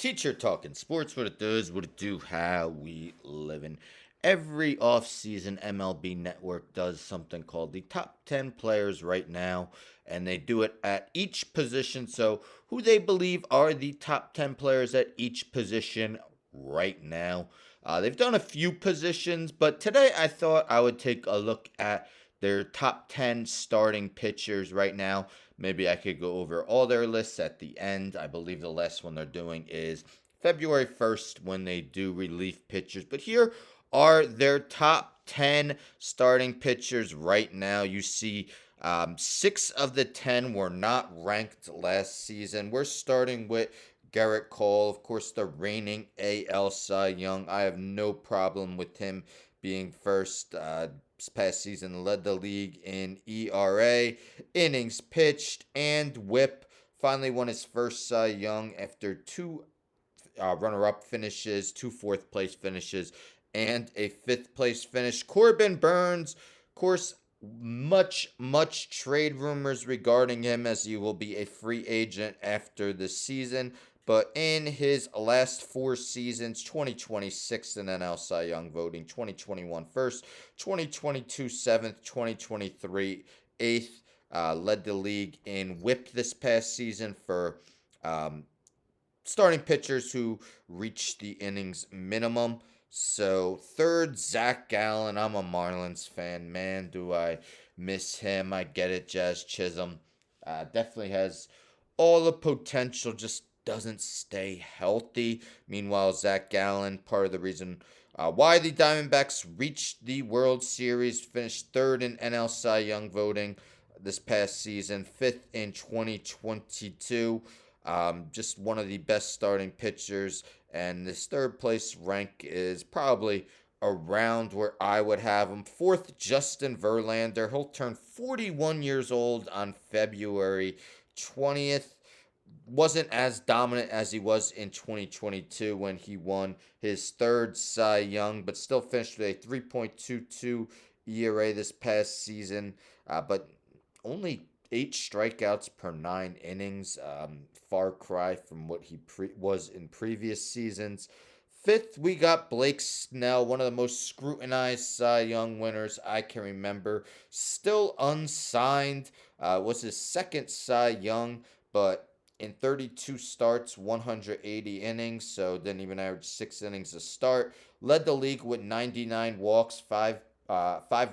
Teacher talking sports, what it does, what it do, how we living. Every offseason, MLB Network does something called the top 10 players right now, and they do it at each position. So, who they believe are the top 10 players at each position right now. They've done a few positions, but today I thought I would take a look at their top 10 starting pitchers right now. Maybe I could go over all their lists at the end. I believe the last one they're doing is February 1st when they do relief pitchers. But here are their top 10 starting pitchers right now. You see, 6 of the 10 were not ranked last season. We're starting with Garrett Cole, of course, the reigning AL Cy Young. I have no problem with him being first. This past season led the league in ERA, innings pitched, and WHIP. Finally won his first Cy Young after two runner-up finishes, two fourth-place finishes, and a fifth-place finish. Corbin Burns, of course, much trade rumors regarding him as he will be a free agent after the season. But in his last 4 seasons, 2026 in NL Cy Young voting, 2021 first, 2022 seventh, 2023 eighth, led the league in WHIP this past season for starting pitchers who reached the innings minimum. So third, Zach Gallen. I'm a Marlins fan. Man, do I miss him. I get it, Jazz Chisholm. Definitely has all the potential, just doesn't stay healthy. Meanwhile, Zach Gallen, part of the reason why the Diamondbacks reached the World Series, finished third in NL Cy Young voting this past season, fifth in 2022. Just one of the best starting pitchers, and this third place rank is probably around where I would have him. Fourth, Justin Verlander. He'll turn 41 years old on February 20th. Wasn't as dominant as he was in 2022 when he won his third Cy Young, but still finished with a 3.22 ERA this past season. But only 8 strikeouts per 9 innings. Far cry from what he was in previous seasons. Fifth, we got Blake Snell, one of the most scrutinized Cy Young winners I can remember. Still unsigned. Was his second Cy Young, but in 32 starts, 180 innings, so didn't even average 6 innings a start. Led the league with 99 walks, five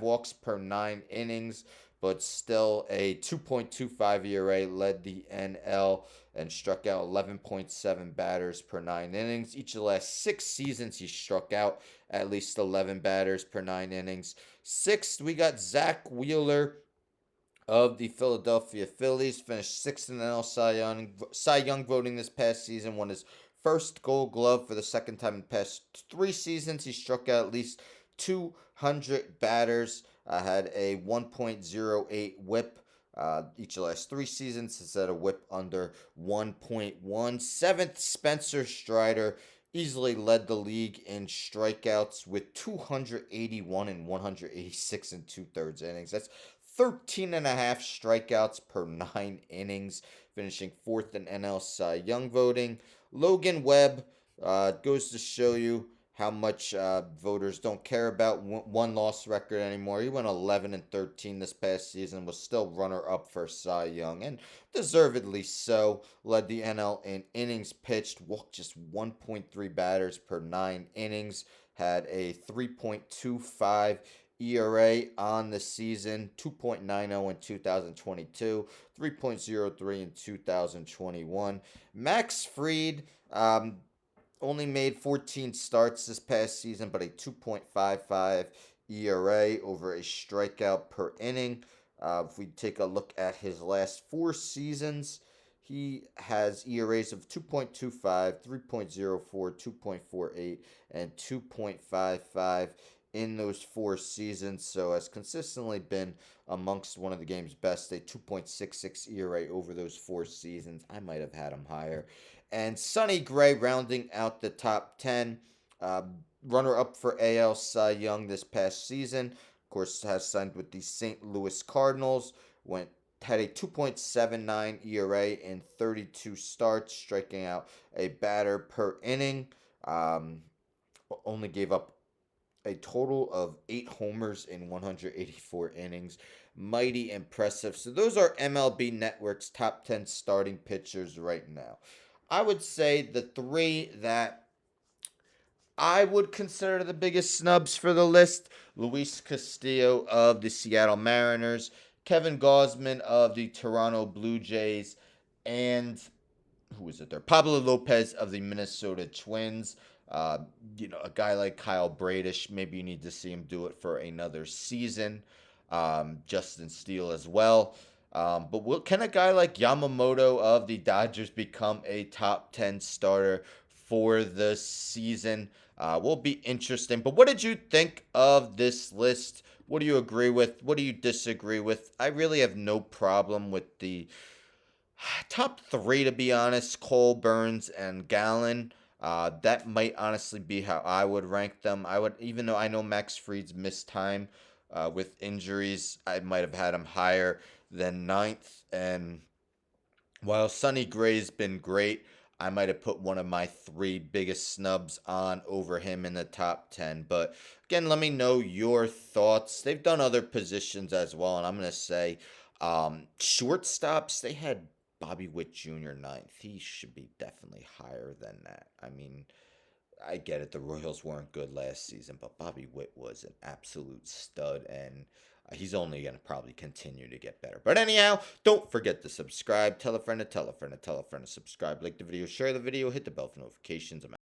walks per 9 innings, but still a 2.25 ERA. Led the NL and struck out 11.7 batters per 9 innings. Each of the last 6 seasons, he struck out at least 11 batters per 9 innings. Sixth, we got Zach Wheeler of the Philadelphia Phillies. Finished sixth in the NL Cy Young voting this past season. Won his first Gold Glove for the second time in the past 3 seasons. He struck out at least 200 batters. Had a 1.08 WHIP. Each of the last 3 seasons has had a WHIP under 1.1. Seventh, Spencer Strider. Easily led the league in strikeouts with 281 and 186 and 2/3 innings. That's 13 and a half strikeouts per 9 innings, finishing fourth in NL Cy Young voting. Logan Webb goes to show you how much voters don't care about one loss record anymore. He went 11 and 13 this past season, was still runner up for Cy Young, and deservedly so. Led the NL in innings pitched, walked just 1.3 batters per 9 innings, had a 3.25 ERA on the season, 2.90 in 2022, 3.03 in 2021. Max Fried only made 14 starts this past season, but a 2.55 ERA over a strikeout per inning. If we take a look at his last 4 seasons, he has ERAs of 2.25, 3.04, 2.48, and 2.55 in those 4 seasons. So has consistently been amongst one of the game's best. A 2.66 ERA over those 4 seasons. I might have had him higher. And Sonny Gray rounding out the top 10. Runner up for AL Cy Young this past season. Of course, has signed with the St. Louis Cardinals. Went had a 2.79 ERA in 32 starts, striking out a batter per inning. Um, Only gave up a total of 8 homers in 184 innings. Mighty impressive. So those are MLB Network's top 10 starting pitchers right now. I would say the three that I would consider the biggest snubs for the list: Luis Castillo of the Seattle Mariners, Kevin Gausman of the Toronto Blue Jays, and who is it there? Pablo Lopez of the Minnesota Twins. Uh, a guy like Kyle Bradish, maybe you need to see him do it for another season. Justin Steele as well. Can a guy like Yamamoto of the Dodgers become a top 10 starter for the season? Will be interesting. But what did you think of this list? What do you agree with? What do you disagree with? I really have no problem with the top three, to be honest: Cole, Burns, and Gallon. That might honestly be how I would rank them. I would, even though I know Max Fried's missed time with injuries, I might have had him higher than ninth. And while Sonny Gray's been great, I might have put one of my three biggest snubs on over him in the top 10. But again, let me know your thoughts. They've done other positions as well, and I'm going to say shortstops, they had Bobby Witt Jr. ninth. He should be definitely higher than that. I mean, I get it. The Royals weren't good last season, but Bobby Witt was an absolute stud, and he's only going to probably continue to get better. But anyhow, don't forget to subscribe. Tell a friend to tell a friend to tell a friend to subscribe. Like the video, share the video, hit the bell for notifications.